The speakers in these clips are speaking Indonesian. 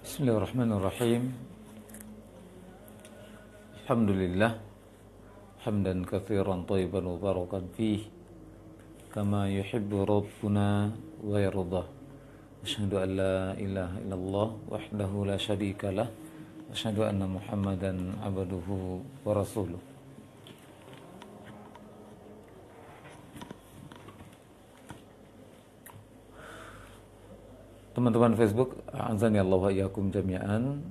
Bismillahirrahmanirrahim. Alhamdulillah hamdan katsiran thayyiban mubarakan fih kama yuhibbu rabbuna wa yardah. Asyhadu an la ilaha illallah wahdahu la syarika lah. Asyhadu anna Muhammadan abduhu wa rasuluh. Teman-teman Facebook, azani Allah wa iyyakum jami'an,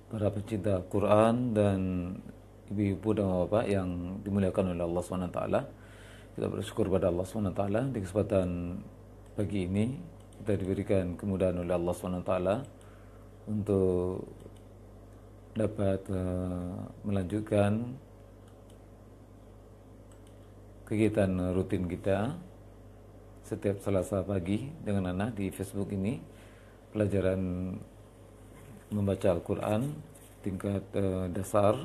para pecinta Quran dan ibu-ibu dan bapak yang dimuliakan oleh Allah SWT. Kita bersyukur pada Allah SWT di kesempatan pagi ini kita diberikan kemudahan oleh Allah SWT untuk dapat melanjutkan kegiatan rutin kita setiap Selasa pagi dengan anak di Facebook ini, pelajaran membaca Al-Quran tingkat dasar.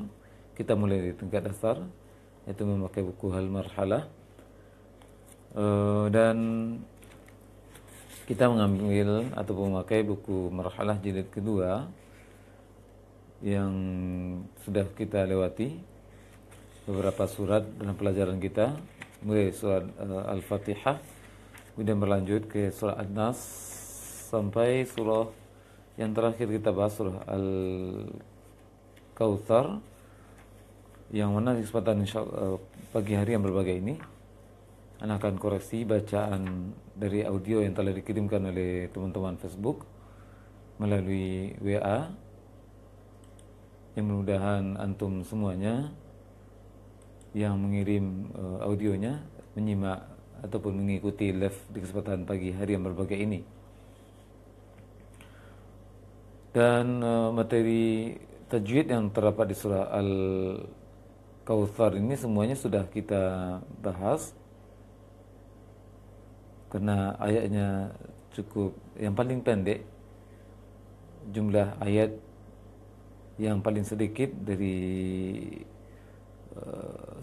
Kita mulai di tingkat dasar, yaitu memakai buku Al-Marhalah, dan kita mengambil atau memakai buku Marhalah jilid kedua yang sudah kita lewati beberapa surat dalam pelajaran kita, mulai surat Al-Fatihah, kemudian berlanjut ke surah An-Nas sampai surah yang terakhir kita bahas, surah Al-Kautsar, yang mana di kesempatan pagi hari yang berbahagia ini Anda akan koreksi bacaan dari audio yang telah dikirimkan oleh teman-teman Facebook melalui WA, yang mudah-mudahan antum semuanya yang mengirim audionya menyimak ataupun mengikuti live di kesempatan pagi hari yang berbahagia ini. Dan materi tajwid yang terdapat di surah Al-Kautsar ini semuanya sudah kita bahas, karena ayatnya cukup yang paling pendek, jumlah ayat yang paling sedikit dari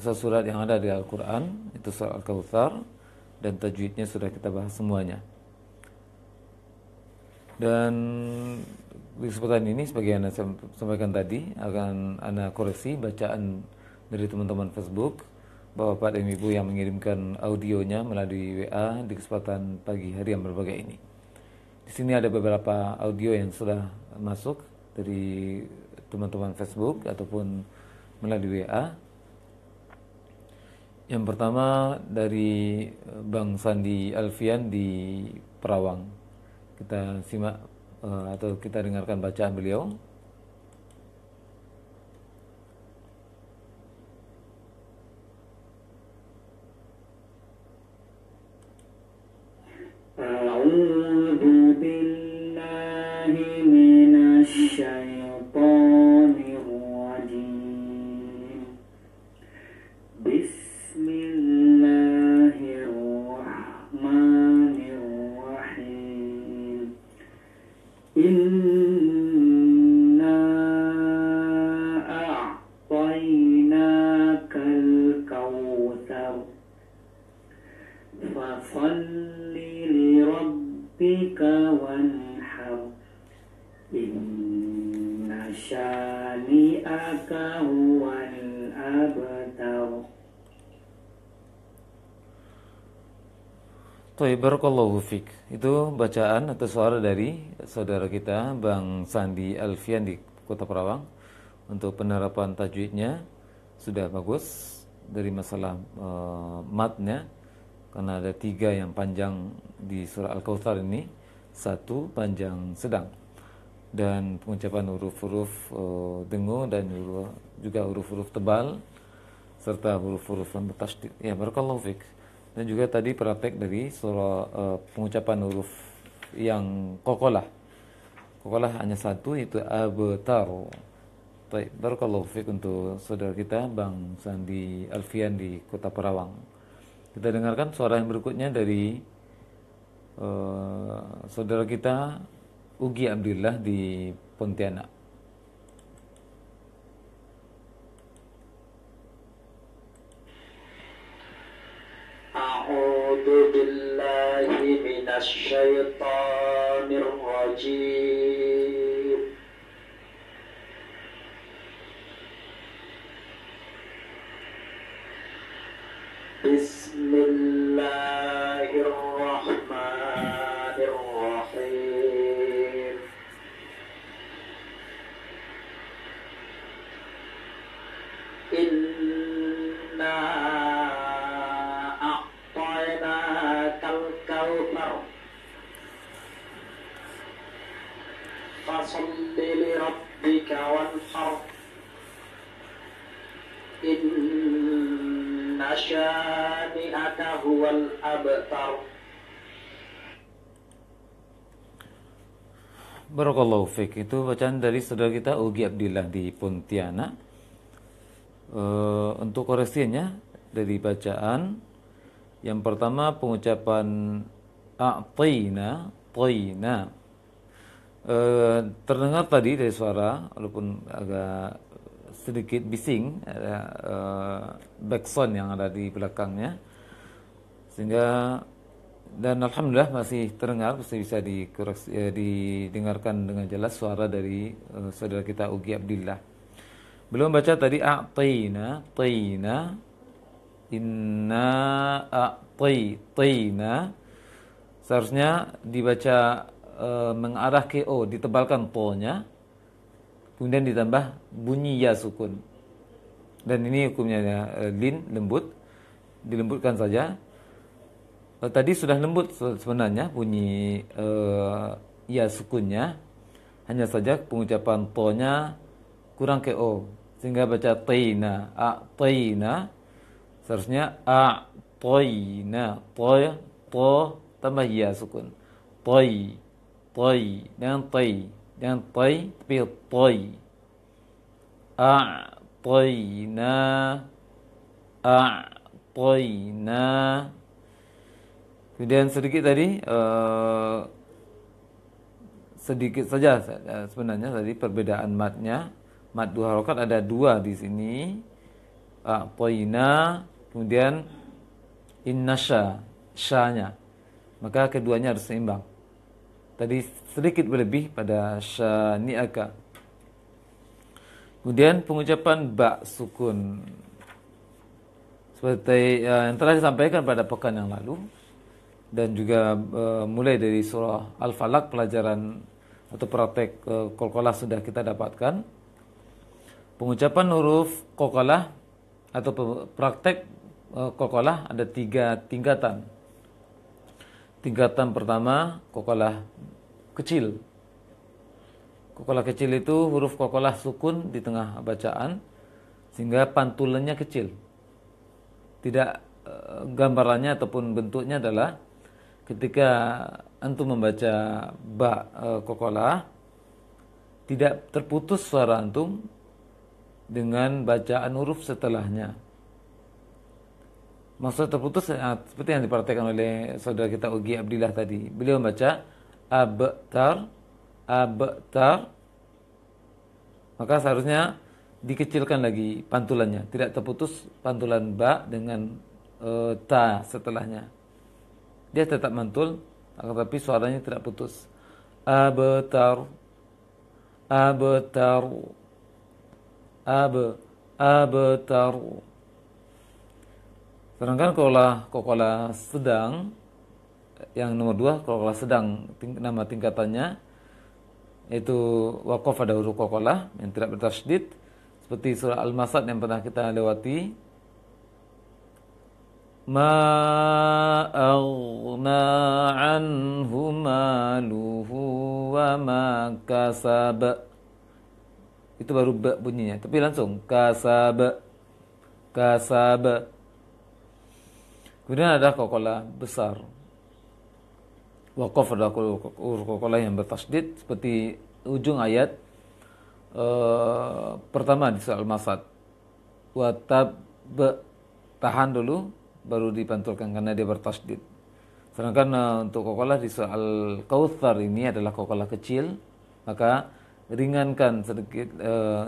surat yang ada di Al-Quran, itu surah Al-Kautsar, dan tajwidnya sudah kita bahas semuanya. Dan di kesempatan ini, sebagai yang saya sampaikan tadi, akan Anda koreksi bacaan dari teman-teman Facebook, bapak dan ibu yang mengirimkan audionya melalui WA di kesempatan pagi hari yang berbahagia ini. Di sini ada beberapa audio yang sudah masuk dari teman-teman Facebook ataupun melalui WA. Yang pertama dari Bang Sandi Alfian di Perawang. Kita simak atau kita dengarkan bacaan beliau. A'udzu billahi minasy syaithanir rajim. Bismillahirrahmanirrahim. Inna a'tainakal kautsar fasholli li rabbika wanhar inna syani'aka huwal abtar. Barakallahu fik. Itu bacaan atau suara dari saudara kita Bang Sandi Alfian di Kota Perawang. Untuk penerapan tajwidnya sudah bagus dari masalah matnya, karena ada 3 yang panjang di surah Al-Kautsar ini, 1 panjang sedang, dan pengucapan huruf-huruf dengung dan juga huruf-huruf tebal serta huruf-huruf lam tasydid. Ya, barakallahu fik. Dan juga tadi praktek dari surah pengucapan huruf yang kokolah. Kokolah hanya 1, itu abtar. Baik, barakallahu fik untuk saudara kita Bang Sandi Alfian di Kota Perawang. Kita dengarkan suara yang berikutnya dari saudara kita Ugi Abdillah di Pontianak. A'udzu billahi minasy syaithanir rajim. فصل لربك وانحر إن شانئك هو الأبتر. Barakallahu fiik. Itu bacaan dari saudara kita Ugi Abdillah di Pontianak. Untuk koreksinya dari bacaan yang pertama pengucapan a'tayna, tayna. Terdengar tadi dari suara walaupun agak sedikit bising, ada backsound yang ada di belakangnya, sehingga dan alhamdulillah masih terdengar, masih bisa didengarkan dengan jelas suara dari saudara kita Ugi Abdillah. Belum baca tadi a'tayna, tayna, inna a'tayna. Seharusnya dibaca mengarah ke o, ditebalkan to-nya, kemudian ditambah bunyi ya sukun. Dan ini hukumnya lin, lembut, dilembutkan saja. Tadi sudah lembut sebenarnya bunyi ya sukunnya, hanya saja pengucapan to-nya kurang ke o, sehingga baca taina, a'tayna, seharusnya a'tayna, to tambah ya sukun, toy, dengan toy, tapi toy, a'tayna, a'tayna. Kemudian sedikit tadi sedikit saja sebenarnya tadi perbedaan matnya. Mat 2 harokat ada 2 di sini. A'tayna, kemudian innasya, syanya. Maka keduanya harus seimbang. Tadi sedikit berlebih pada syani'aka. Kemudian pengucapan ba sukun. Seperti yang telah disampaikan pada pekan yang lalu. Dan juga mulai dari surah Al-Falaq, pelajaran atau praktek qalqalah sudah kita dapatkan. Pengucapan huruf qalqalah atau praktek qalqalah ada 3 tingkatan. Tingkatan pertama qalqalah kecil. Qalqalah kecil itu huruf qalqalah sukun di tengah bacaan sehingga pantulannya kecil. Tidak gambarannya ataupun bentuknya adalah ketika antum membaca ba qalqalah, tidak terputus suara antum dengan bacaan huruf setelahnya. Maksud terputus seperti yang diperhatikan oleh saudara kita Ugi Abdillah tadi. Beliau membaca abtar, maka seharusnya dikecilkan lagi pantulannya, tidak terputus pantulan ba dengan ta setelahnya. Dia tetap mantul, tetapi suaranya tidak putus. Abtar, abtar. Sedangkan qalqalah sedang yang nomor 2, qalqalah sedang nama tingkatannya yaitu waqaf pada huruf qalqalah yang tidak bertasydid seperti surah Al-Masad yang pernah kita lewati. Ma aghna anhu maluhu wa ma kasab. Itu baru ba bunyinya, tapi langsung kasab. Kemudian ada qalqalah besar. Waqaf ada qalqalah yang bertasydid seperti ujung ayat pertama di surah Al-Masad. Wa tab, tahan dulu baru dipantulkan karena dia bertasydid. Sedangkan untuk qalqalah di surah Al-Kautsar ini adalah qalqalah kecil, maka ringankan sedikit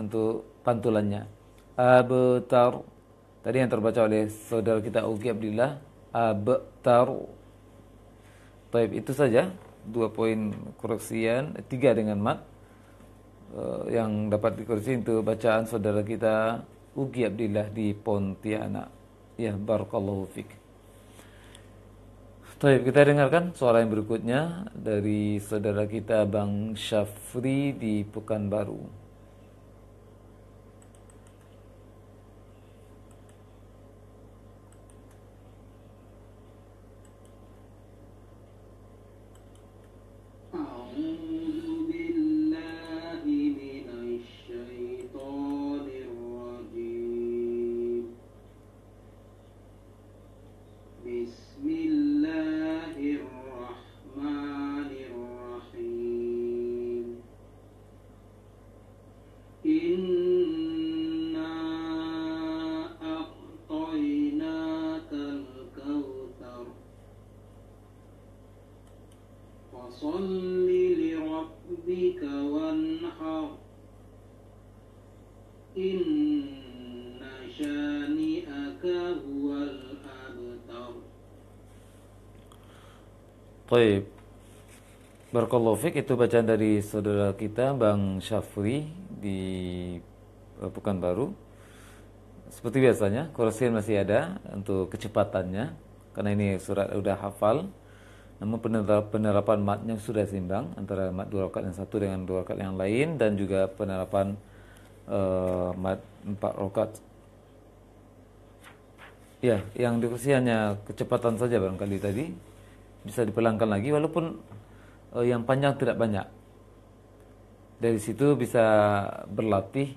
untuk pantulannya. Abtar. Tadi yang terbaca oleh saudara kita Ugi Abdillah, abtar. Baik, itu saja 2 poin koreksian, 3 dengan mat yang dapat dikoreksi untuk bacaan saudara kita Ugi Abdillah di Pontianak. Ya, barakallahu fiik. Baik, kita dengarkan suara yang berikutnya dari saudara kita Bang Syafri di Pekanbaru. أعوذ بالله Baik. Barakallahu fiik, itu bacaan dari saudara kita Bang Syafri di Pekanbaru. Seperti biasanya, koreksi masih ada untuk kecepatannya karena ini surat udah hafal. Namun penerapan matnya sudah seimbang antara mat 2 rakaat yang satu dengan 2 rakaat yang lain, dan juga penerapan mat 4 rakaat. Ya, yang dikoreksi hanya kecepatan saja barangkali tadi. Bisa dipelankan lagi walaupun yang panjang tidak banyak. Dari situ bisa berlatih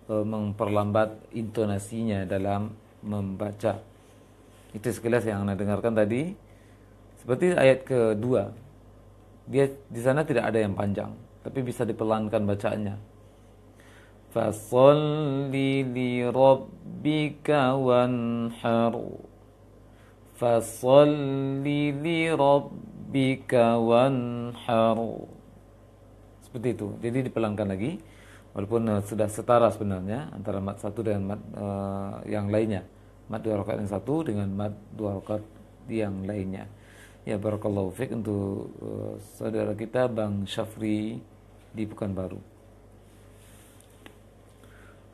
memperlambat intonasinya dalam membaca. Itu sekilas yang Anda dengarkan tadi. Seperti ayat kedua, dia di sana tidak ada yang panjang, tapi bisa dipelankan bacaannya. Fasolli li rabbika wanhar. Fasolli li rabbika wanhar. Seperti itu. Jadi dipelankan lagi, walaupun sudah setara sebenarnya antara mat satu dengan mat yang lainnya. Mat 2 rakaat yang satu dengan mat 2 rakaat yang lainnya. Ya, barakallahu fiik untuk saudara kita Bang Syafri di Pekanbaru.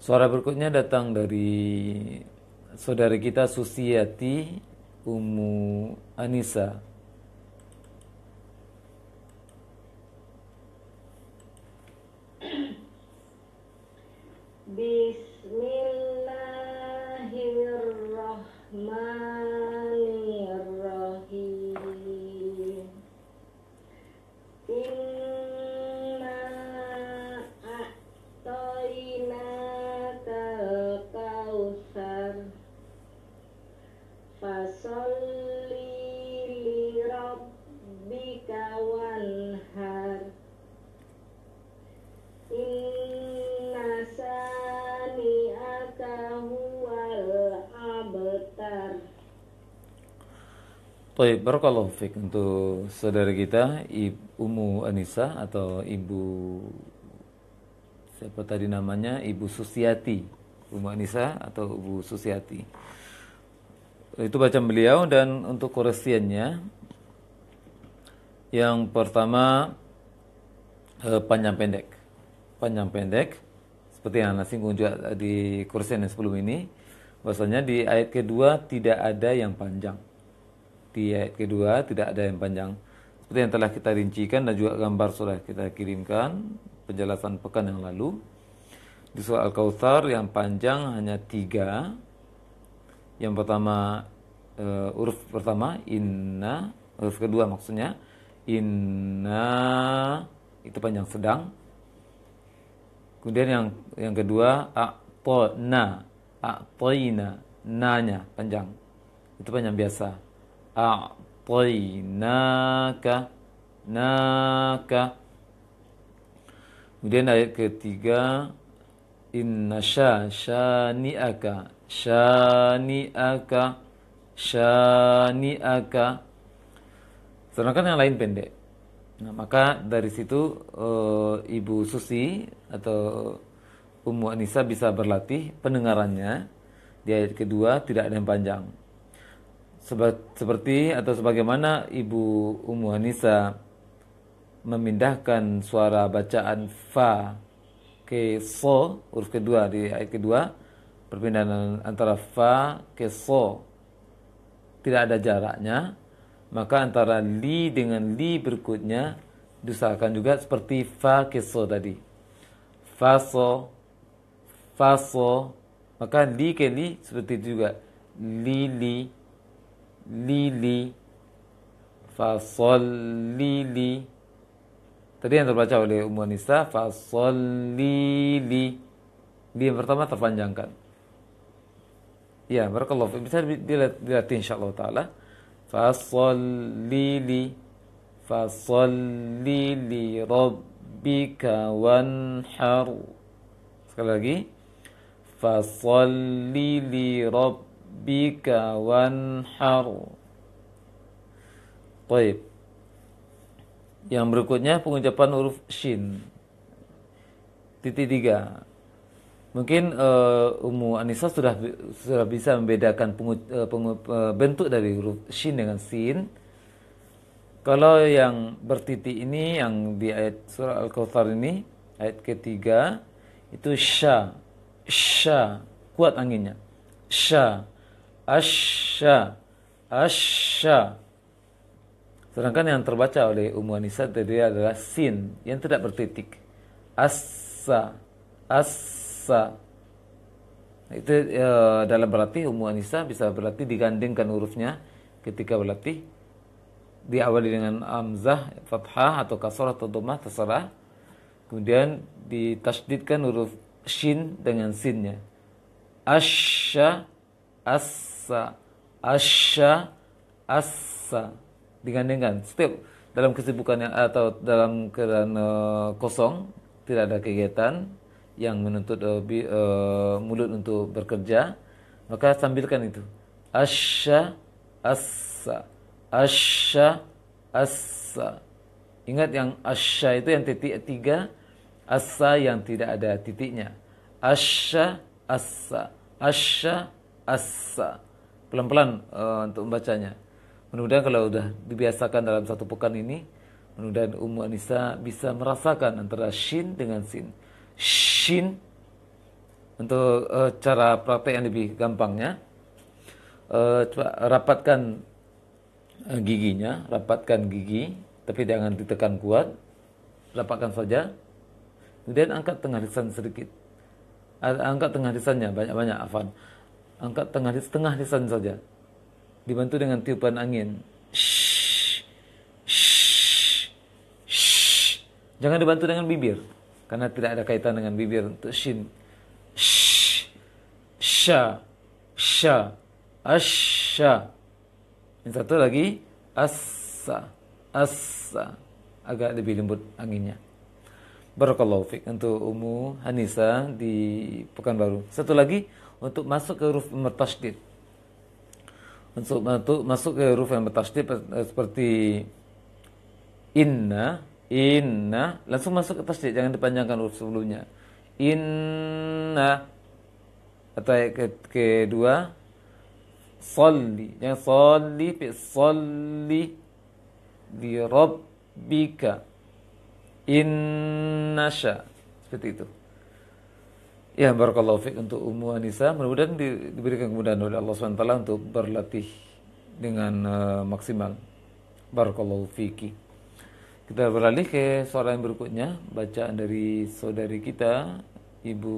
Suara berikutnya datang dari saudara kita Susiati Ummu Anisa. Bismillahirrahmanirrahim. Inna a'tainaka kautsar. Fasolli li rabbika wanhar. Inna sani'aka huwal abtar. Baik, barakallahu fiik untuk saudara kita Ummu Anisa atau Ibu siapa tadi namanya, Ibu Susiati. Ummu Anisa atau Ibu Susiati. Itu bacaan beliau, dan untuk koreksiannya yang pertama panjang pendek. Panjang pendek seperti yang Anda singgung juga di koreksian yang sebelum ini, bahwasanya di ayat kedua tidak ada yang panjang. Di ayat kedua tidak ada yang panjang. Seperti yang telah kita rincikan dan juga gambar sudah kita kirimkan penjelasan pekan yang lalu. Di surah Al-Kautsar yang panjang hanya 3. Yang pertama huruf pertama inna, huruf kedua maksudnya inna itu panjang sedang. Kemudian yang kedua a'tona, a'toina, na-nya panjang. Itu panjang biasa. A'toinaka, naka. Kemudian ayat ketiga inna syani'aka, syani'aka, syani'aka. Sedangkan yang lain pendek. Nah, maka dari situ Ibu Susi atau Ummu Anisa bisa berlatih pendengarannya di ayat kedua tidak ada yang panjang. Seperti atau sebagaimana Ibu Ummu Anisa memindahkan suara bacaan fa ke so, huruf kedua di ayat kedua, perpindahan antara fa ke so tidak ada jaraknya, maka antara li dengan li berikutnya diusahakan juga seperti fa ke so tadi. Fa so, maka li ke li seperti itu juga. Li, fa sol li. Tadi yang terbaca oleh Ummu Anisa, fa sol li. Li yang pertama terpanjangkan. Ya, barakallahu fiik. Bisa dilatih insyaallah taala. Fasolli li rabbika wanhar. Sekali lagi. Fasolli li rabbika wanhar. Baik. Yang berikutnya pengucapan huruf shin. Titik 3. Mungkin Ummu Anisa sudah bisa membedakan bentuk dari huruf shin dengan sin. Kalau yang bertitik ini, yang di ayat surah Al-Kautsar ini, ayat ketiga, itu sya, sya, kuat anginnya. Sya, asya, asya. Sedangkan yang terbaca oleh Ummu Anisa tadi adalah sin, yang tidak bertitik. Assa, assa. Itu dalam berlatih Ummu Anisa bisa berlatih digandingkan hurufnya ketika berlatih. Diawali dengan hamzah, fathah atau kasrah atau dhammah terserah. Kemudian ditasydidkan huruf shin dengan sinnya. Asya, assa, asya, assa. Digandingkan. Setiap dalam kesibukannya atau dalam keadaan kosong, tidak ada kegiatan yang menuntut mulut untuk bekerja, maka sambilkan itu. Asya, assa. Asya, assa. Ingat yang asya itu yang titik 3, assa yang tidak ada titiknya. Asya, assa. Asya, assa. Pelan-pelan untuk membacanya. Mudah-mudahan kalau sudah dibiasakan dalam satu pekan ini, mudah-mudahan Ummu Anisa bisa merasakan antara shin dengan sin. Shin untuk cara praktek yang lebih gampangnya, coba rapatkan giginya, rapatkan gigi, tapi jangan ditekan kuat, rapatkan saja. Kemudian angkat tengah lisan sedikit, angkat tengah lisannya banyak-banyak, afan. Angkat tengah lisan saja, dibantu dengan tiupan angin. Shh, shh, shh. Jangan dibantu dengan bibir, karena tidak ada kaitan dengan bibir untuk shin. Shh, sha, sha, asha. Yang satu lagi, assa, assa. Agak lebih lembut anginnya. Barakallahu fiik untuk Ummu Anisa di Pekanbaru. Satu lagi, untuk masuk ke huruf bertasydid. Untuk masuk ke huruf yang bertasydid seperti inna, inna, langsung masuk ke tasydid, jangan dipanjangkan huruf sebelumnya. Inna. Atau ayat kedua, salli, jangan salli, salli li rabbika innasya, seperti itu. Ya, barakallahu fiik untuk Ummu Anisa. Mudah-mudahan diberikan kemudahan oleh Allah SWT untuk berlatih dengan maksimal. Barakallahu fiiki. Kita beralih ke soalan yang berikutnya, bacaan dari saudari kita Ibu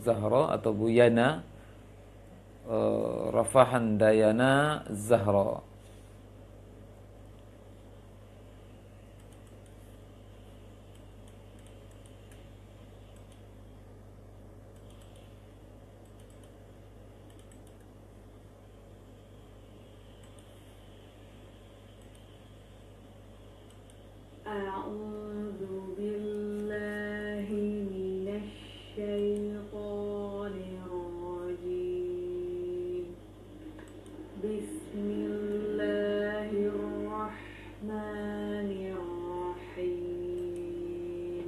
Zahra atau Bu Yana Rafahan Dayana Zahra. A'udzu billahi minasy syaithanir rajim. Bismillahirrahmanirrahim.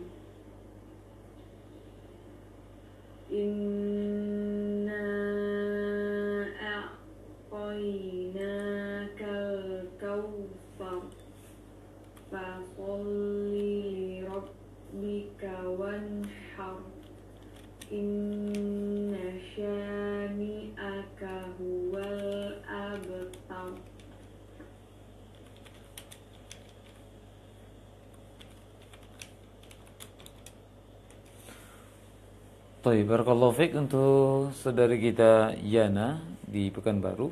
Inna a'tainakal kautsar fasholli li rabbika wanhar. Inna syani'aka huwal abtar. Baik, barakallahu fiik untuk saudari kita Yana di Pekanbaru.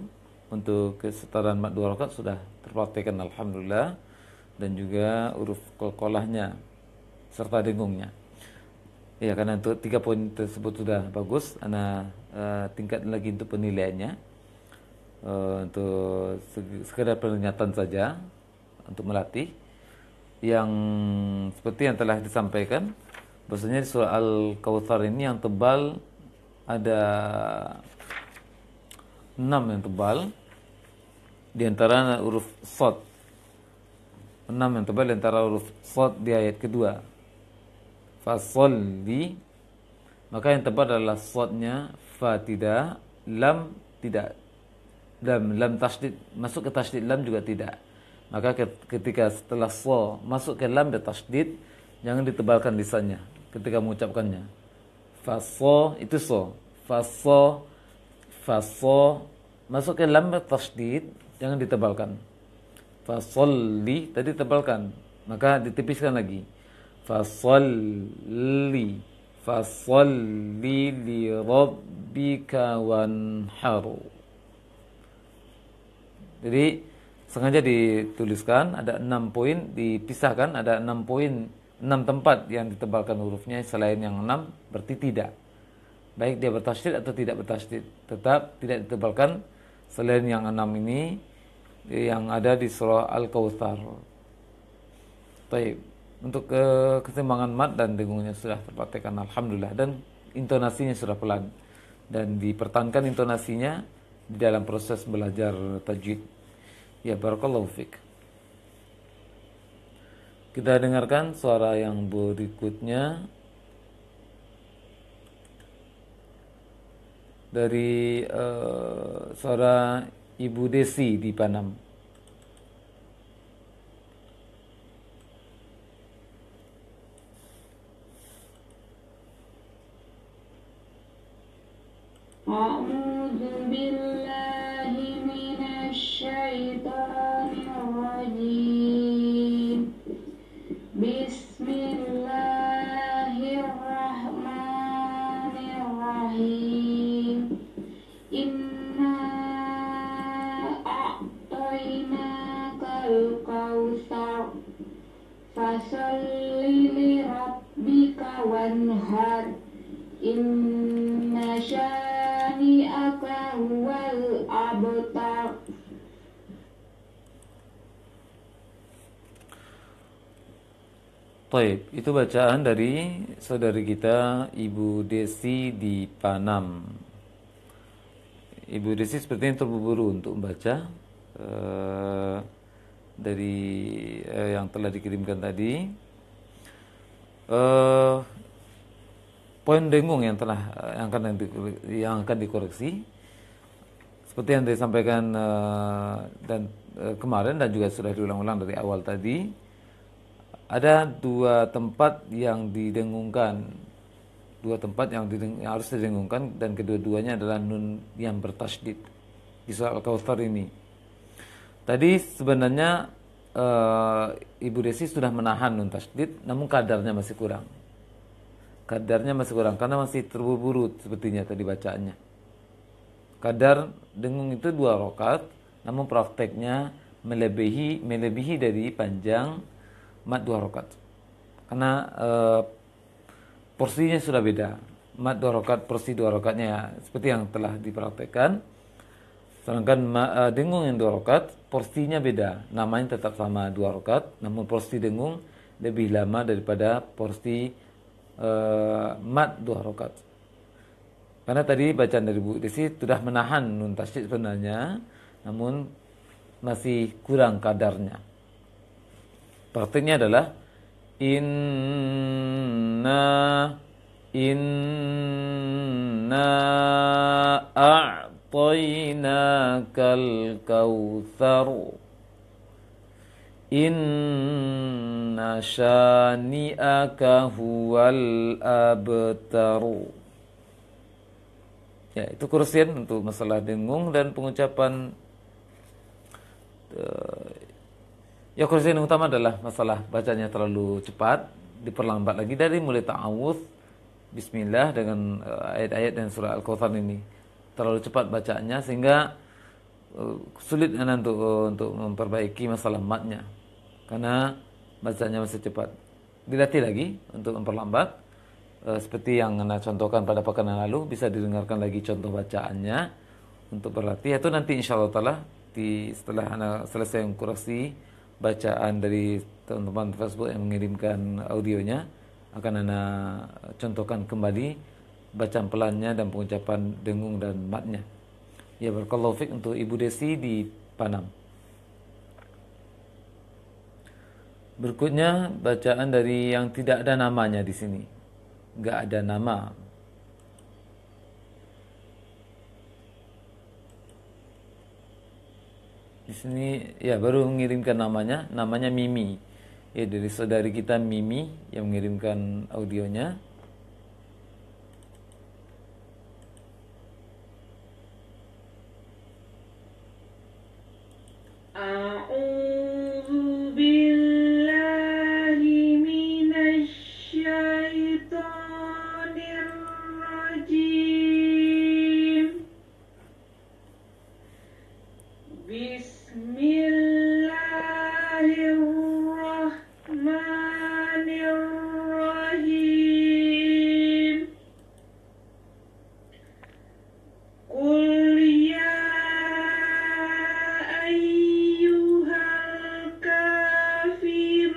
Untuk kesetaraan mad 2 rakaat sudah terpraktikkan alhamdulillah, dan juga huruf qalqalahnya serta dengungnya. Ya, karena untuk 3 poin tersebut sudah bagus, ana tingkatkan lagi untuk penilaiannya. Untuk sekedar peringatan saja untuk melatih. Yang seperti yang telah disampaikan, bahwasanya di surah Al-Kautsar ini yang tebal ada 6 yang tebal, di antara huruf shad. 6 yang tebal di antara huruf shad di ayat kedua. Fasolli, maka yang tebal adalah shadnya, fa tidak, lam tidak, lam tasydid, masuk ke tasydid lam juga tidak. Maka ketika setelah so masuk ke lam bertasydid, jangan ditebalkan lisannya ketika mengucapkannya. Faso itu so, faso masuk ke lam bertasydid, jangan ditebalkan. Fasolli tadi tebalkan, maka ditipiskan lagi. Fasolli li rabbika wanharu. Jadi sengaja dituliskan ada 6 poin, dipisahkan ada 6 poin, 6 tempat yang ditebalkan hurufnya. Selain yang 6 berarti tidak, baik dia bertasydid atau tidak bertasydid, tetap tidak ditebalkan selain yang 6 ini yang ada di surah Al-Kautsar. Baik, untuk keseimbangan mat dan dengungnya sudah terpraktekkan alhamdulillah, dan intonasinya sudah pelan dan dipertahankan intonasinya di dalam proses belajar tajwid. Ya, barakallahu fiik. Kita dengarkan suara yang berikutnya dari suara Ibu Desi di Panam. A'udzu billahi minasy syaithanir rajim. Bismillahirrahmanirrahim. Inna a'tainakal kautsar fasalli li rabbika wanhar. Inna syani'aka huwal abtar. Taib, itu bacaan dari saudari kita Ibu Desi di Panam. Ibu Desi sepertinya terburu-buru untuk membaca dari yang telah dikirimkan tadi. Poin dengung yang akan dikoreksi seperti yang disampaikan kemarin dan juga sudah diulang-ulang dari awal tadi. Ada 2 tempat yang didengungkan, 2 tempat yang harus didengungkan, dan kedua-duanya adalah nun yang bertasydid di surah Al-Kautsar ini. Tadi sebenarnya Ibu Desi sudah menahan nun tasydid, namun kadarnya masih kurang. Kadarnya masih kurang karena masih terburu-buru sepertinya tadi bacaannya. Kadar dengung itu 2 rakaat, namun prakteknya melebihi dari panjang mat 2 rakaat. Karena porsinya sudah beda. Mat 2 rakaat, porsi 2 rakaatnya seperti yang telah dipraktekkan. Sedangkan dengung yang 2 rakaat, porsinya beda. Namanya tetap sama 2 rakaat, namun porsi dengung lebih lama daripada porsi mat 2 rakaat. Karena tadi bacaan dari Bu Desi sudah menahan nun tasydid sebenarnya, namun masih kurang kadarnya. Praktiknya adalah inna a'tainakal kautsar inna syani'aka huwal abtar. Ya, itu kursian untuk masalah dengung dan pengucapan. Ya, kursian yang utama adalah masalah bacanya terlalu cepat, diperlambat lagi dari mulai ta'awudz, bismillah dengan ayat-ayat dan surah Al-Kautsar ini. Terlalu cepat bacaannya sehingga sulit untuk memperbaiki masalah matnya. Karena bacanya masih cepat. Dilatih lagi untuk memperlambat. Seperti yang Anda contohkan pada pekan yang lalu, bisa didengarkan lagi contoh bacaannya untuk berlatih. Itu nanti insyaallah ta'ala setelah Anda selesai mengkoreksi bacaan dari teman-teman Facebook yang mengirimkan audionya, akan Anda contohkan kembali bacaan pelannya dan pengucapan dengung dan matnya. Ya, barakallahu fiik untuk Ibu Desi di Panam. Berikutnya bacaan dari yang tidak ada namanya di sini. Enggak ada nama. Di sini ya baru mengirimkan namanya Mimi. Ya, dari saudari kita Mimi yang mengirimkan audionya. A'udzu billahi minasy syaithanir rajim. Bismillahirrahmanirrahim. Qul ya ayyuhal kafirun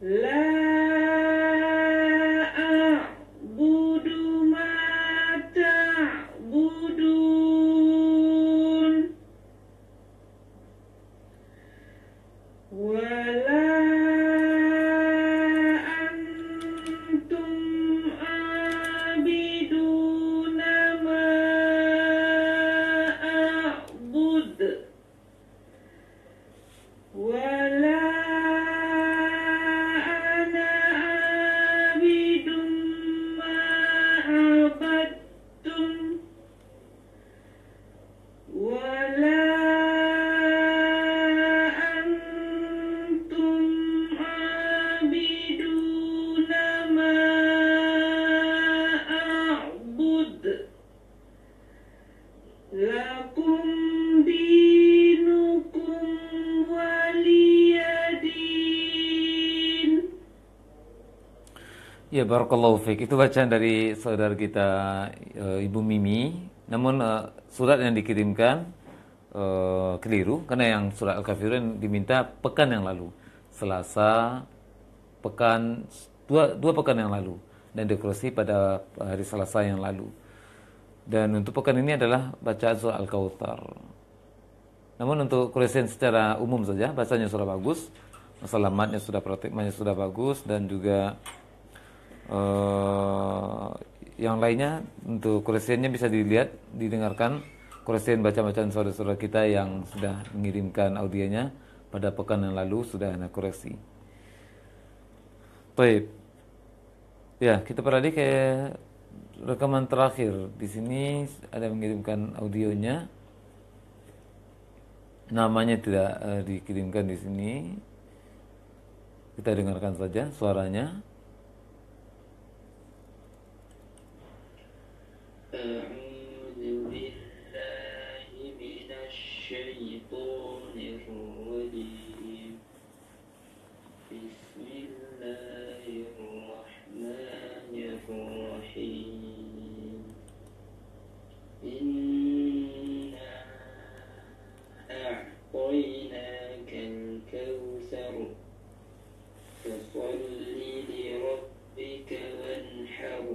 la a'budu ma ta'budun wa la antum abiduna ma a'bud wa la ana abidum ma abadtum wa la antum abiduna ma a'bud lakum dinukum waliyadin. Ya, barakallahu fiik. Itu bacaan dari saudara kita Ibu Mimi. Namun surat yang dikirimkan keliru karena yang surat Al-Kafirun diminta pekan yang lalu. Selasa pekan dua pekan yang lalu dan dikoreksi pada hari Selasa yang lalu. Dan untuk pekan ini adalah bacaan surah Al-Kautsar. Namun untuk koreksian secara umum saja, bacanya sudah bagus, masalah matnya sudah praktik, matnya sudah bagus, dan juga yang lainnya untuk koreksiannya bisa dilihat, didengarkan koreksian bacaan saudara-saudara kita yang sudah mengirimkan audionya pada pekan yang lalu sudah ada koreksi. Baik. Ya, kita beralih ke rekaman terakhir. Di sini ada mengirimkan audionya. Namanya tidak dikirimkan di sini. Kita dengarkan saja suaranya. A'udzu billahi minasy syaithanir rajim. Bismillahirrahmanirrahim. Inna a'tainakal kautsar fasholli li rabbika wanhar.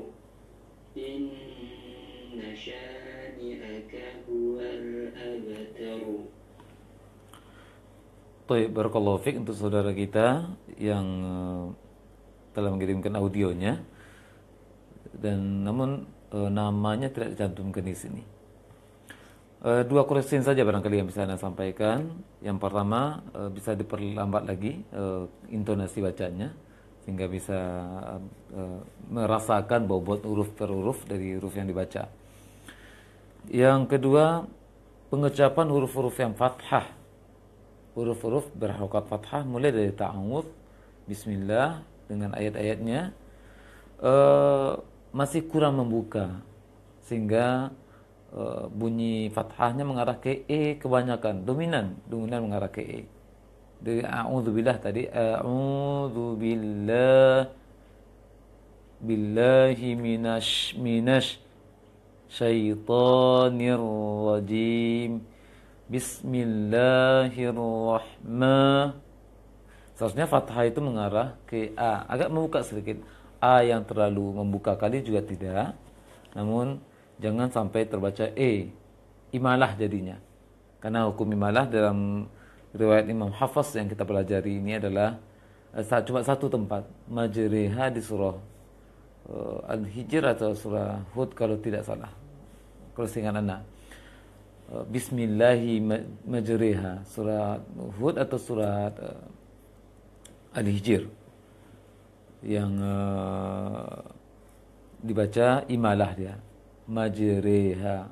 Inna syani'aka huwal abtar. Baik, barakallahu fiik untuk saudara kita yang telah mengirimkan audionya, dan namun namanya tidak dicantumkan di sini. Dua koreksi saja barangkali yang bisa Anda sampaikan. Yang pertama, bisa diperlambat lagi intonasi bacanya sehingga bisa merasakan bobot huruf per huruf dari huruf yang dibaca. Yang kedua, pengucapan huruf-huruf yang fathah, huruf-huruf berharokat fathah mulai dari ta'awudz, bismillah dengan ayat-ayatnya masih kurang membuka, sehingga bunyi fathahnya mengarah ke e kebanyakan, dominan mengarah ke e. Dari a'udzubillah tadi, a'udzubillah billahi minasy syaitonir rajim. Bismillahirrahmanirrahim. Seharusnya fathah itu mengarah ke a, agak membuka sedikit. A yang terlalu membuka kali juga tidak. Namun jangan sampai terbaca e, imalah jadinya. Karena hukum imalah dalam riwayat Imam Hafs yang kita pelajari ini adalah cuma satu tempat, majriha di surah Al-Hijr atau surah Hud kalau tidak salah. kalau seingat anak. Bismillahi majriha, surat Hud atau surat Al-Hijr yang dibaca imalah dia, majriha.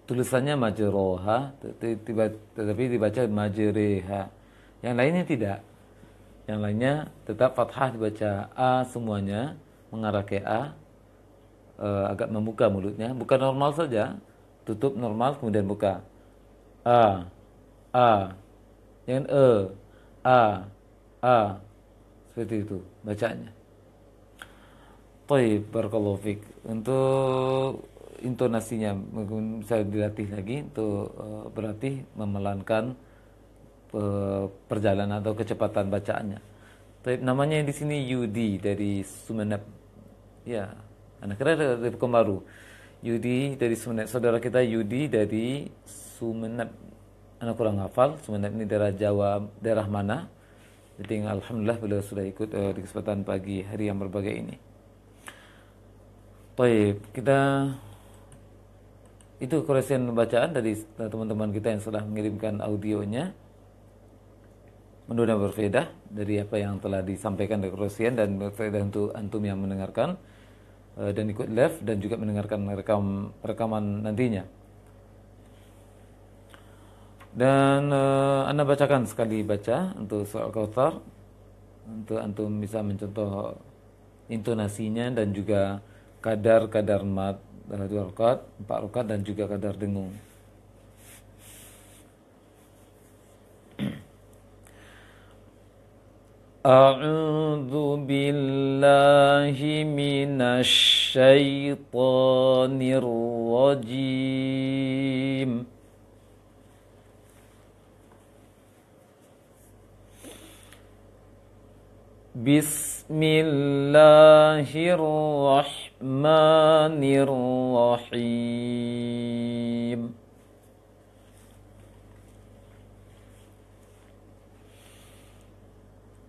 Tulisannya majroha, tetapi dibaca majriha. Yang lainnya tidak. Yang lainnya tetap fathah dibaca a semuanya, mengarah ke a, agak membuka mulutnya, bukan normal saja, tutup normal kemudian buka. A, jangan a, seperti itu bacanya. Baik, barakallahu fik. Untuk intonasinya bisa dilatih lagi untuk berlatih memelankan perjalanan atau kecepatan bacaannya. Baik, namanya di sini Yudi dari Sumeneb. Ya, anak kira dari Pekanbaru. Yudi dari Sumeneb. Saudara kita Yudi dari Sumeneb. Anak kurang hafal. Sumeneb ini daerah Jawa, daerah mana? Jadi alhamdulillah beliau sudah ikut di kesempatan pagi hari yang berbahagia ini. Baik, kita itu koreksian bacaan dari teman-teman kita yang sudah mengirimkan audionya. Mudah-mudahan berfaedah dari apa yang telah disampaikan dari koreksian dan berfaedah untuk antum yang mendengarkan dan ikut live dan juga mendengarkan rekaman nantinya. Dan Anda bacakan sekali baca untuk soal Kautsar untuk antum bisa mencontoh intonasinya dan juga kadar mat 2 rakaat, 4 rakaat dan juga kadar dengung. A'udzu billahi minasy syaithanir rajim. Bismillahirrahmanirrahim.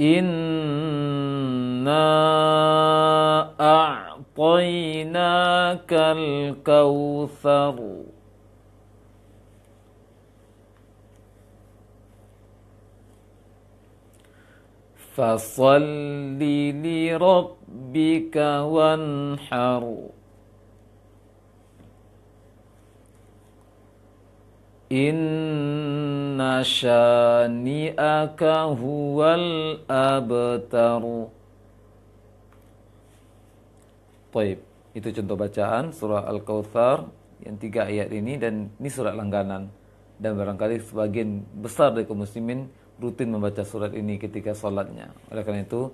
Inna a'tainakal kautsar. Fasalli li rabbika wanhar. Inna syani'aka huwal abtar. Baik, itu contoh bacaan surah Al-Kautsar yang 3 ayat ini, dan ini surat langganan. Dan barangkali sebagian besar dari kaum muslimin rutin membaca surat ini ketika salatnya. Oleh karena itu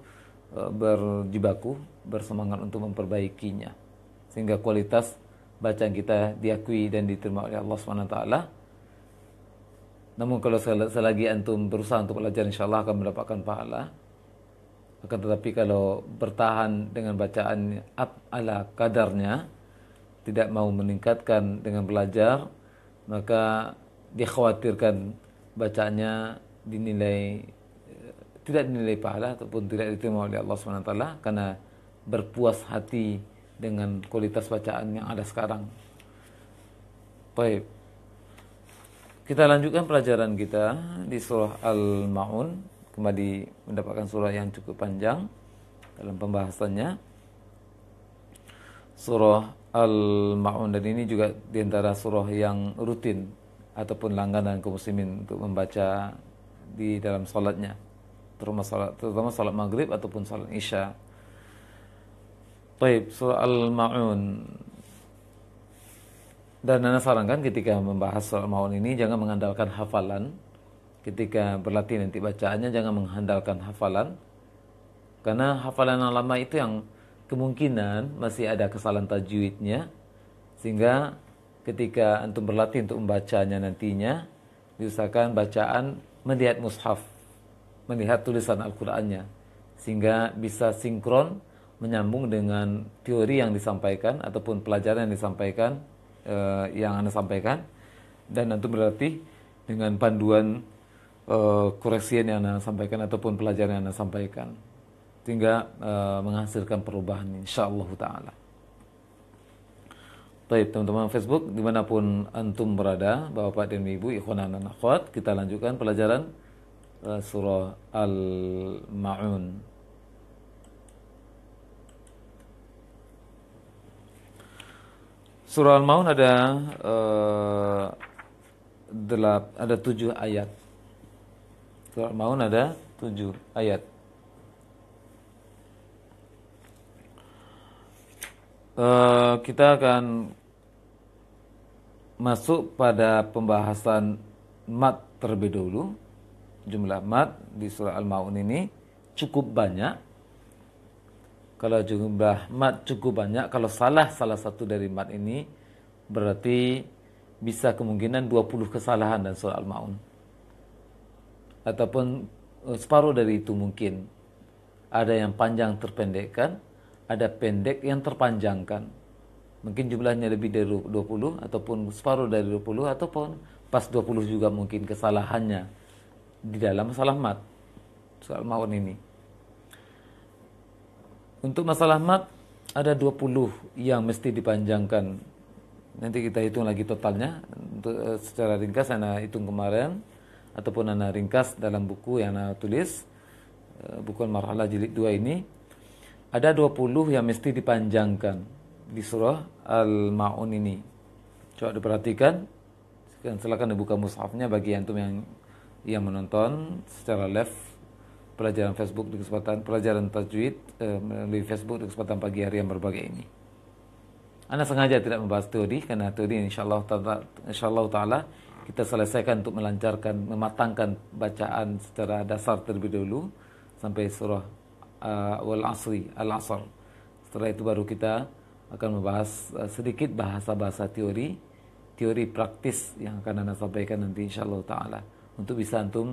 berjibaku, bersemangat untuk memperbaikinya sehingga kualitas bacaan kita diakui dan diterima oleh Allah SWT. Namun kalau selagi antum berusaha untuk belajar, insyaallah akan mendapatkan pahala. Akan tetapi kalau bertahan dengan bacaan ala kadarnya, tidak mau meningkatkan dengan belajar, maka dikhawatirkan bacaannya tidak dinilai pahala ataupun tidak diterima oleh Allah SWT karena berpuas hati dengan kualitas bacaan yang ada sekarang. Baik, kita lanjutkan pelajaran kita di surah Al-Ma'un. Kembali mendapatkan surah yang cukup panjang dalam pembahasannya. Surah Al-Ma'un, dan ini juga diantara surah yang rutin ataupun langganan kaum muslimin untuk membaca di dalam salatnya, terutama salat maghrib ataupun salat isya. Baik, surah Al-Ma'un. Dan Anda sarankan ketika membahas surah Al-Ma'un ini jangan mengandalkan hafalan. Ketika berlatih nanti bacaannya jangan mengandalkan hafalan, karena hafalan yang lama itu yang kemungkinan masih ada kesalahan tajwidnya, sehingga ketika antum berlatih untuk membacanya nantinya, diusahakan bacaan melihat mushaf, melihat tulisan Al-Qur'annya, sehingga bisa sinkron menyambung dengan teori yang disampaikan ataupun pelajaran yang disampaikan, yang Anda sampaikan, dan antum berlatih dengan panduan koreksian yang Anda sampaikan ataupun pelajaran yang Anda sampaikan, sehingga menghasilkan perubahan insyaallah taala. Baik, teman-teman Facebook dimanapun antum berada, bapak dan ibu, ikhwan dan akhwat, kita lanjutkan pelajaran surah Al-Ma'un. Surah Al-Ma'un ada 7 ayat. Surah Al-Ma'un ada 7 ayat. Kita akan masuk pada pembahasan mat terlebih dahulu. Jumlah mat di surah Al-Ma'un ini cukup banyak. Kalau jumlah mat cukup banyak, kalau salah satu dari mat ini, berarti bisa kemungkinan 20 kesalahan dalam surah Al-Ma'un. Ataupun separuh dari itu mungkin. Ada yang panjang terpendekkan, ada pendek yang terpanjangkan. Mungkin jumlahnya lebih dari 20, ataupun separuh dari 20, ataupun pas 20 juga mungkin kesalahannya di dalam masalah mat surah Al-Ma'un ini. Untuk masalah mat ada 20 yang mesti dipanjangkan. Nanti kita hitung lagi totalnya. Untuk secara ringkas ana hitung kemarin, ataupun ana ringkas dalam buku yang ana tulis, buku Marhalah jilid 2 ini. Ada 20 yang mesti dipanjangkan di surah Al-Ma'un ini. Coba diperhatikan. Silakan dibuka mushafnya bagi antum yang menonton secara live pelajaran Facebook di kesempatan pelajaran tajwid melalui Facebook di kesempatan pagi hari yang berbahagia ini. Anda sengaja tidak membahas teori karena teori insyaallah taala kita selesaikan untuk melancarkan, mematangkan bacaan secara dasar terlebih dahulu sampai surah Al-Asr. Setelah itu baru kita akan membahas sedikit bahasa-bahasa teori praktis yang akan Anda sampaikan nanti insyaallah taala untuk bisa antum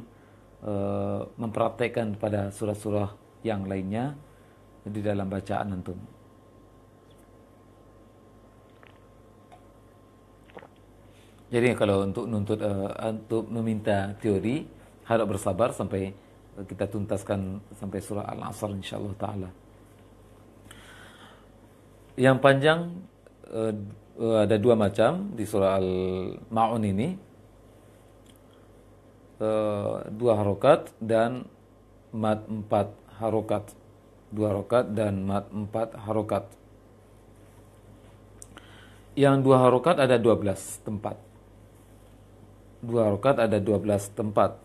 mempraktekkan pada surah-surah yang lainnya di dalam bacaan antum. Jadi kalau untuk meminta teori, harap bersabar sampai kita tuntaskan sampai surah Al-Asr insyaallah taala. Yang panjang ada 2 macam di surah Al-Ma'un ini. 2 harokat dan mat 4 harokat. 2 harokat dan mat 4 harokat. Yang 2 harokat ada 12 tempat. 2 harokat ada 12 tempat.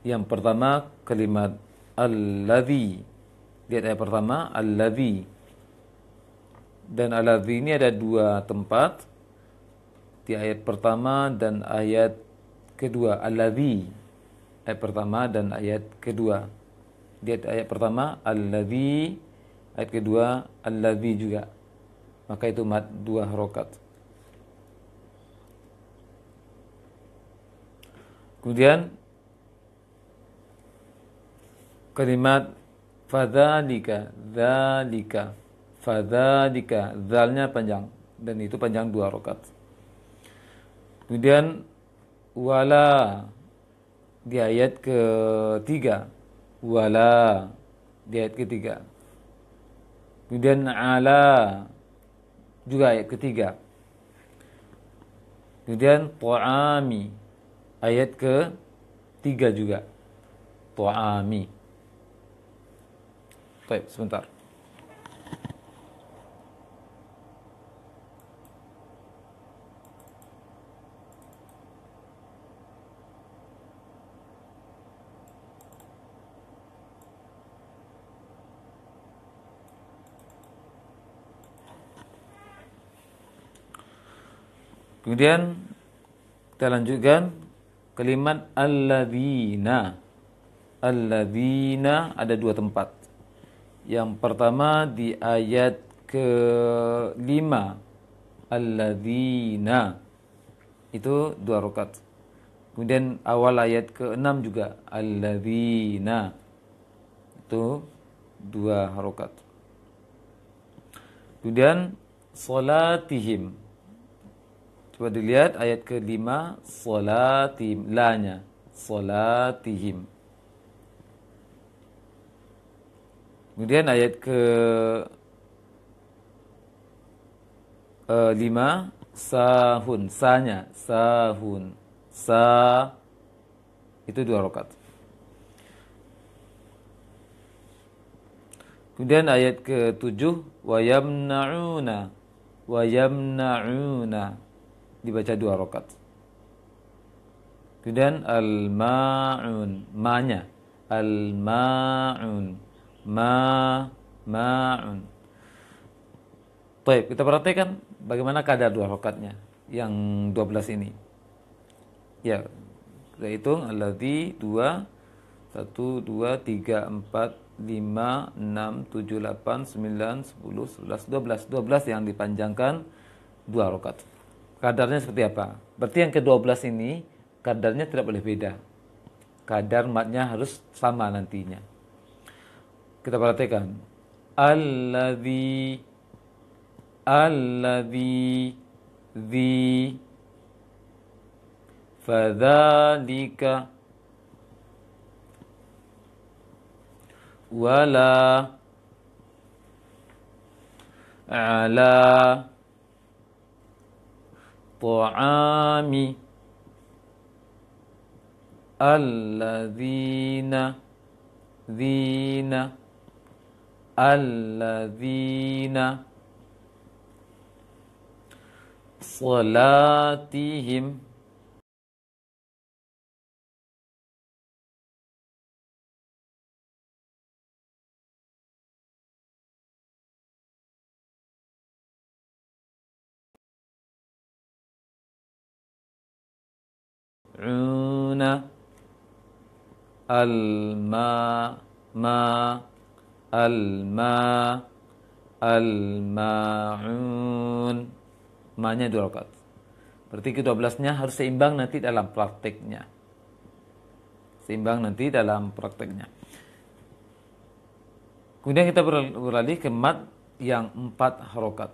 Yang pertama kalimat alladzi. Lihat ayat pertama alladzi. Dan alladzi ini ada 2 tempat. Di ayat pertama dan ayat kedua, alladzi. Ayat pertama dan ayat kedua. Di ayat pertama alladzi, ayat kedua alladzi juga. Maka itu mat 2 harokat. Kemudian kalimat fadzalika, dzalika, fadzalika, zalnya panjang dan itu panjang 2 harokat. Kemudian wala di ayat ketiga, wala di ayat ketiga. Kemudian ala juga ayat ketiga. Kemudian ta'ami ayat ketiga juga, ta'ami. Baik, sebentar. Kemudian kita lanjutkan kalimat alladzina. Alladzina ada 2 tempat. Yang pertama di ayat ke-5. Alladzina. Itu 2 rakaat. Kemudian awal ayat ke-6 juga alladzina. Itu 2 rakaat. Kemudian salatihim. Coba dilihat ayat ke-5, salatihim, la-nya, salatihim. Kemudian ayat ke 5 sahun, sanya sahun, sa itu 2 rakaat. Kemudian ayat ke-7 wa yamna'una dibaca 2 rakaat. Kemudian al-ma'un, ma-nya al-ma'un, ma'un. Baik, kita perhatikan bagaimana kadar 2 rakaatnya yang 12 ini. Ya, kita hitung alladzi 2 1 2 3 4 5 6 7 8 9 10 11 12 yang dipanjangkan 2 rakaat. Kadarnya seperti apa? Berarti yang ke-12 ini kadarnya tidak boleh beda. Kadar matnya harus sama nantinya. Kita perhatikan. Alladzi dzi fadzalika wala ala ta'ami alladzina salatihim una al-ma'un. Ma-nya 2 rakaat. Berarti ke-12-nya harus seimbang nanti dalam prakteknya. Kemudian kita beralih ke mat yang 4 harokat.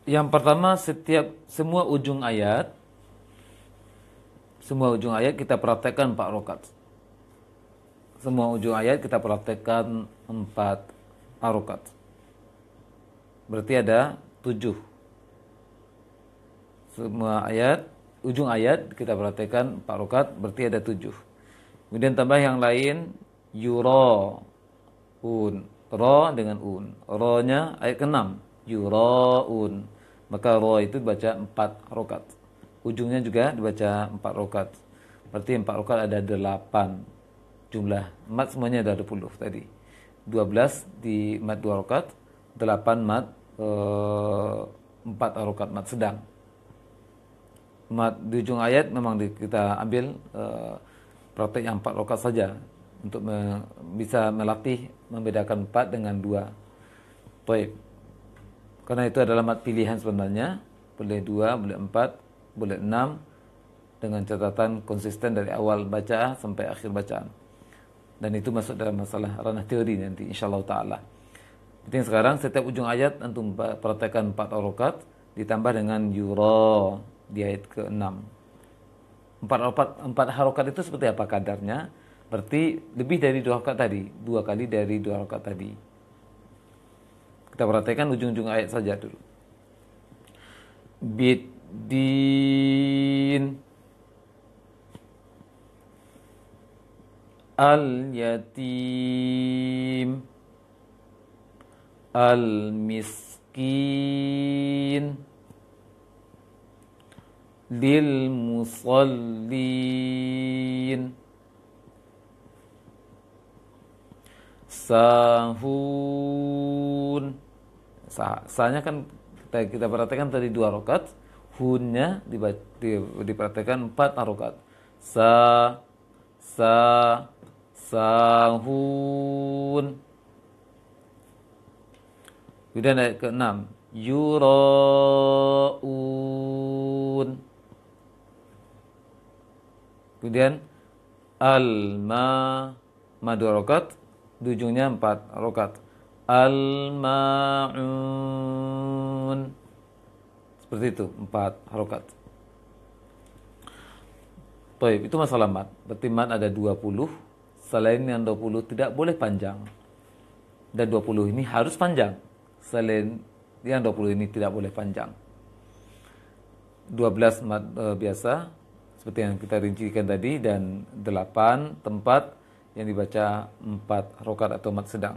Yang pertama, semua ujung ayat kita praktekkan 4 rakaat. Semua ujung ayat kita praktekkan 4 rakaat. Berarti ada 7. Semua ujung ayat kita praktekkan 4 rakaat, berarti ada 7. Kemudian tambah yang lain, yura'un, ro dengan un. Ro-nya ayat ke-6, yura'un. Maka ro itu dibaca 4 rakaat. Ujungnya juga dibaca 4 rakaat. Berarti 4 rakaat ada 8. Jumlah mat semuanya ada 20 tadi. 12 di mat 2 rakaat, 8 mat 4 rakaat mat sedang. Mat di ujung ayat memang kita ambil praktek yang 4 rakaat saja untuk bisa melatih membedakan 4 dengan 2. Baik. Karena itu adalah mat pilihan sebenarnya, boleh 2, boleh 4, boleh 6 dengan catatan konsisten dari awal baca sampai akhir bacaan. Dan itu masuk dalam masalah ranah teori nanti insyaallah taala. Penting sekarang setiap ujung ayat antum praktekkan 4 rakaat ditambah dengan yura di ayat ke-6. 4 harokat itu seperti apa kadarnya? Berarti lebih dari 2 rakaat tadi, 2 kali dari 2 rakaat tadi. Kita perhatikan ujung-ujung ayat saja dulu. Biddin al-yatim al-miskin lil musallin sahun. Sahnya kan kita perhatikan tadi 2 rakaat, hunnya diperhatikan 4 rakaat. Sahun. Kemudian ayat ke-6, yuraun. Kemudian ma 2 rakaat, di ujungnya 4 rakaat. Al-ma'un. Seperti itu, 4 rakaat. Taib, itu masalah mat. Berarti mat ada 20, selain yang 20 tidak boleh panjang. Dan 20 ini harus panjang. Selain yang 20 ini tidak boleh panjang. 12 mat biasa, seperti yang kita rincikan tadi, dan 8 tempat yang dibaca 4 rakaat atau mat sedang.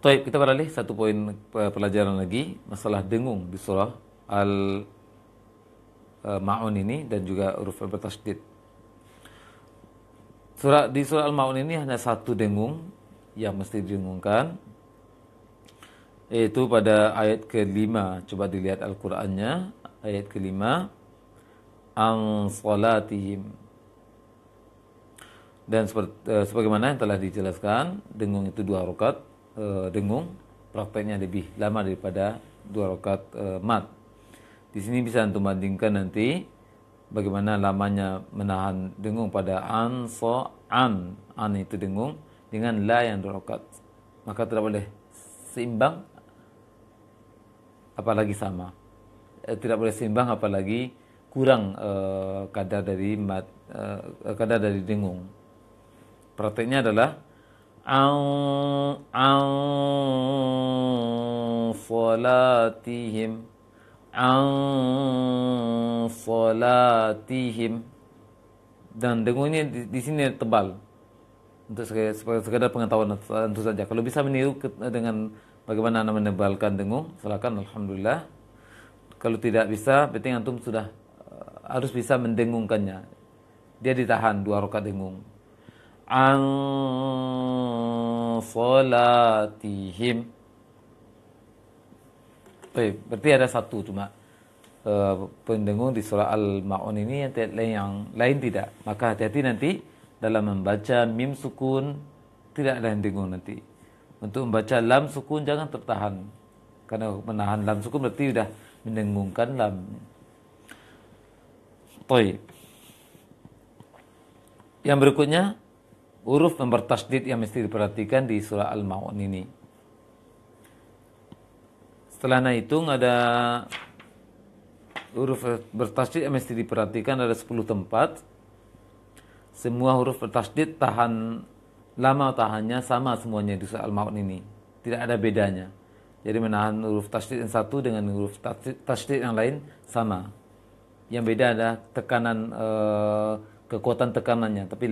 Taib, kita beralih satu poin pelajaran lagi, masalah dengung di surah Al-Ma'un ini dan juga huruf bertasydid. Di surah Al-Ma'un ini hanya satu dengung yang mesti didengungkan, yaitu pada ayat ke-5. Coba dilihat Al-Qur'annya, ayat ke-5, an salatihim. Dan sebagaimana yang telah dijelaskan, dengung itu 2 rakaat. Dengung prakteknya lebih lama daripada 2 rakaat mat. Di sini bisa antum bandingkan nanti bagaimana lamanya menahan dengung pada an itu dengung dengan la yang 2 rakaat. Maka tidak boleh seimbang apalagi sama. Tidak boleh seimbang apalagi kurang kadar dari kadar dari dengung. Prakteknya adalah an salatihim, dan dengung ini di sini tebal. Untuk sekadar pengetahuan tentu saja. Kalau bisa meniru dengan bagaimana anda menebalkan dengung, silakan, alhamdulillah. Kalau tidak bisa, berarti antum sudah harus bisa mendengungkannya. Dia ditahan 2 rakaat dengung. An salatihim. Baik, berarti ada satu cuma pendengung di surah Al-Ma'un ini, yang lain tidak. Maka hati-hati nanti dalam membaca mim sukun, tidak ada yang dengung nanti. Untuk membaca lam sukun jangan tertahan, karena menahan lam sukun berarti sudah mendengungkan lam. Baik. Yang berikutnya, huruf yang bertasydid yang mesti diperhatikan di surah Al-Ma'un ini. Setelah hitung ada huruf bertasydid yang mesti diperhatikan, ada 10 tempat. Semua huruf bertasydid tahan lama, tahannya sama semuanya di surah Al-Ma'un ini. Tidak ada bedanya. Jadi menahan huruf tasydid yang satu dengan huruf tasydid yang lain sama. Yang beda adalah tekanan, kekuatan tekanannya, tapi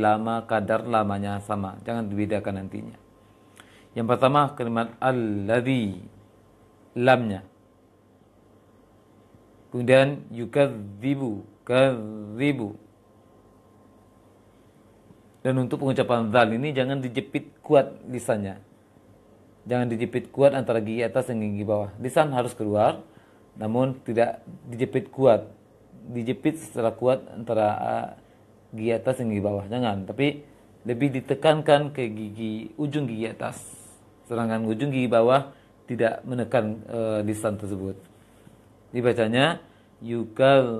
kadar lamanya sama. Jangan dibedakan nantinya. Yang pertama kalimat alladzi, lamnya. Kemudian yukadzibu, kadzibu. Dan untuk pengucapan zal ini jangan dijepit kuat lisannya. Jangan dijepit kuat antara gigi atas dan gigi bawah. Lisan harus keluar, namun tidak dijepit kuat. Dijepit secara kuat antara gigi atas dan gigi bawah. Jangan, tapi lebih ditekankan ke ujung gigi atas. Sedangkan ujung gigi bawah tidak menekan lisan tersebut. Dibacanya yukadzibu,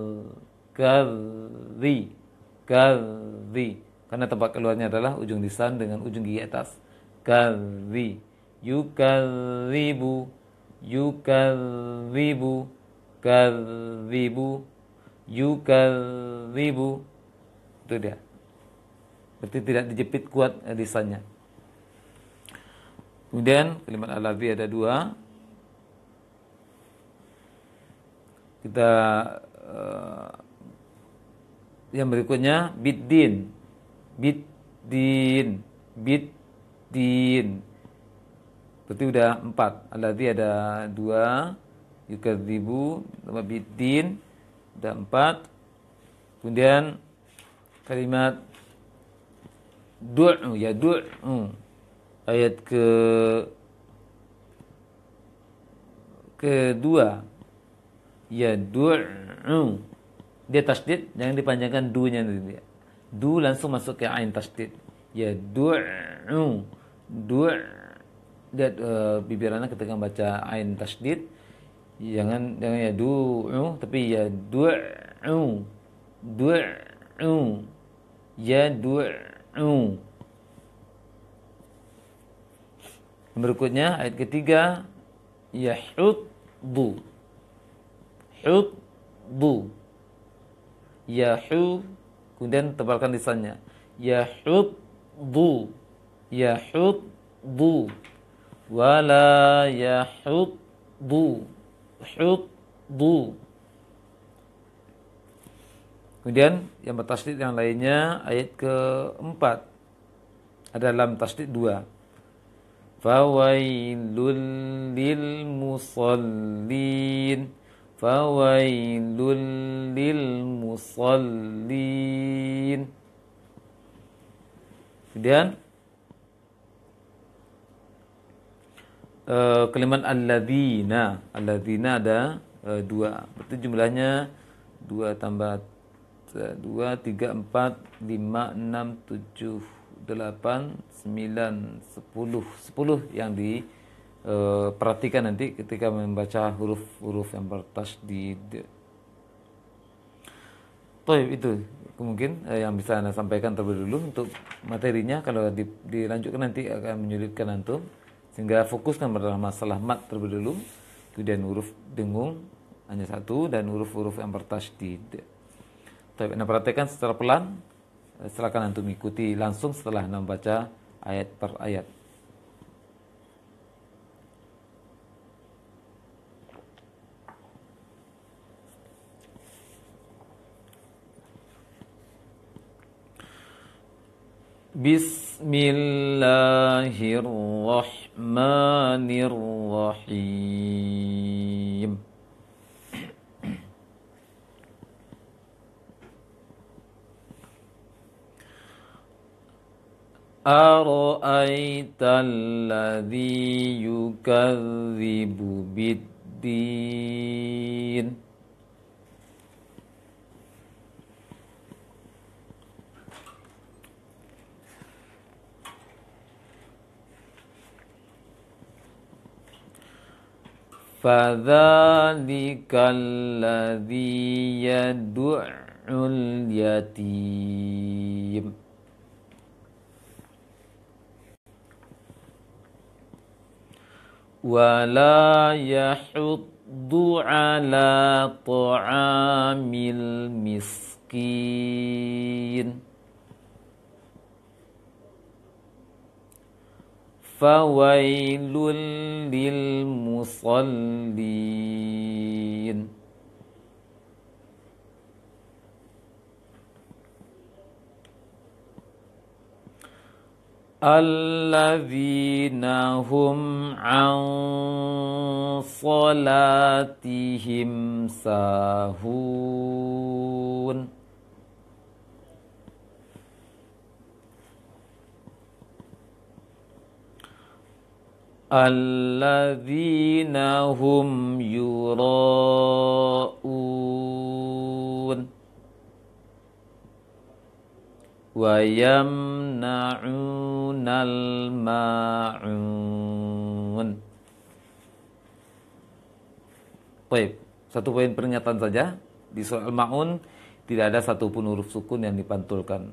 karena tempat keluarnya adalah ujung lisan dengan ujung gigi atas. Kadzi, yukadzibu, yukadzibu, kadzibu, yukadzibu. Itu dia. Berarti tidak dijepit kuat lisannya. Kemudian kalimat alladzi ada 2. Kita yang berikutnya biddin. Biddin. Berarti udah 4. Alladzi ada 2. Yukadzibu sama biddin udah 4. Kemudian kalimat du'u, ya du'u. Ayat kedua, ya du'u. Dia tasydid, jangan dipanjangkan du-nya nanti. Du langsung masuk ke ain tasydid. Ya du'u. Lihat bibirannya ketika baca ain tasydid, jangan ya du'u, tapi ya du'u. Du'u. Ya du'u. Berikutnya ayat ketiga, yahuddu. Yahuddu. Yahu, kemudian tebalkan lisannya. Yahuddu. Yahuddu. Wala yahuddu. Huddu. Kemudian yang bertasydid yang lainnya ayat keempat. Ada lam tasydid 2. Fawailul lil musallin. Fawailul lil musallin. Kemudian kalimat alladzina. Alladzina ada 2. Berarti jumlahnya 2 tambah 2, 3, 4, 5, 6, 7, 8, 9, 10 yang diperhatikan nanti ketika membaca huruf-huruf yang bertasydid. Baik, itu mungkin yang bisa Anda sampaikan terlebih dulu. Untuk materinya kalau dilanjutkan nanti akan menyulitkan antum, sehingga fokuskan pada masalah mat terlebih dulu, kemudian huruf dengung hanya 1 dan huruf-huruf yang bertasydid. Tapi Anda perhatikan secara pelan, silakan antum ikuti langsung setelah Anda membaca ayat per ayat. Bismillahirrahmanirrahim. Ara'aitalladzi yukadzibu biddin. Fadzalikalladzi yad'ul yatim. Wala yahuddu ala ta'amil miskin. Fawailul lil musallin. Alladzina hum an salatihim sahun. Alladzina hum yura'un wa yamna'unal ma'un. Baik, satu poin pernyataan saja. Di surah Al-Ma'un tidak ada satupun huruf sukun yang dipantulkan.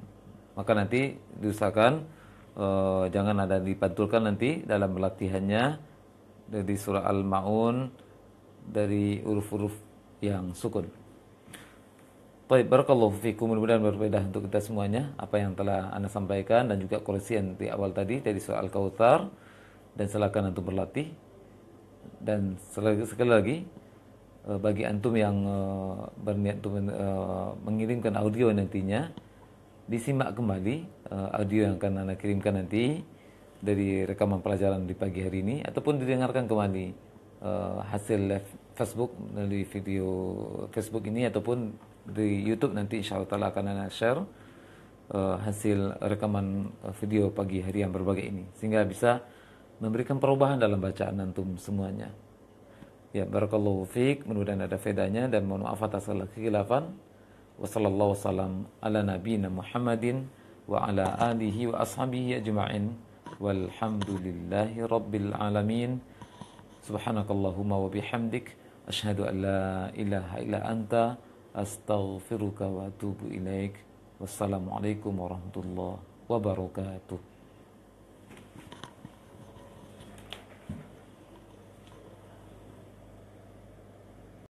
Maka nanti diusahakan jangan ada dipantulkan nanti dalam latihannya dari surah Al-Ma'un dari huruf-huruf yang sukun. Baik, barakallahu fikum, mudah-mudahan berfaedah untuk kita semuanya apa yang telah Anda sampaikan dan juga koreksi yang di awal tadi dari surah Al-Kautsar, dan silakan antum berlatih. Dan sekali lagi bagi antum yang berniat untuk mengirimkan audio nantinya, disimak kembali audio yang akan Anda kirimkan nanti dari rekaman pelajaran di pagi hari ini, ataupun didengarkan kembali hasil live Facebook melalui video Facebook ini, ataupun di YouTube nanti insyaallah ta'ala akan Anda share hasil rekaman video pagi hari yang berbagai ini, sehingga bisa memberikan perubahan dalam bacaan antum semuanya. Ya, barakallahu fiik, mudah-mudahan ada faedahnya, dan mohon maaf atas segala kekhilafan. Wassallallahu wasallam ala nabiyina Muhammadin wa ala alihi wa ashabihi ajma'in, walhamdulillahi rabbil alamin. Subhanakallahumma wa bihamdik, asyhadu an la ilaha illa anta, astaghfiruka wa atubu ilaik. Wassalamualaikum warahmatullahi wabarakatuh.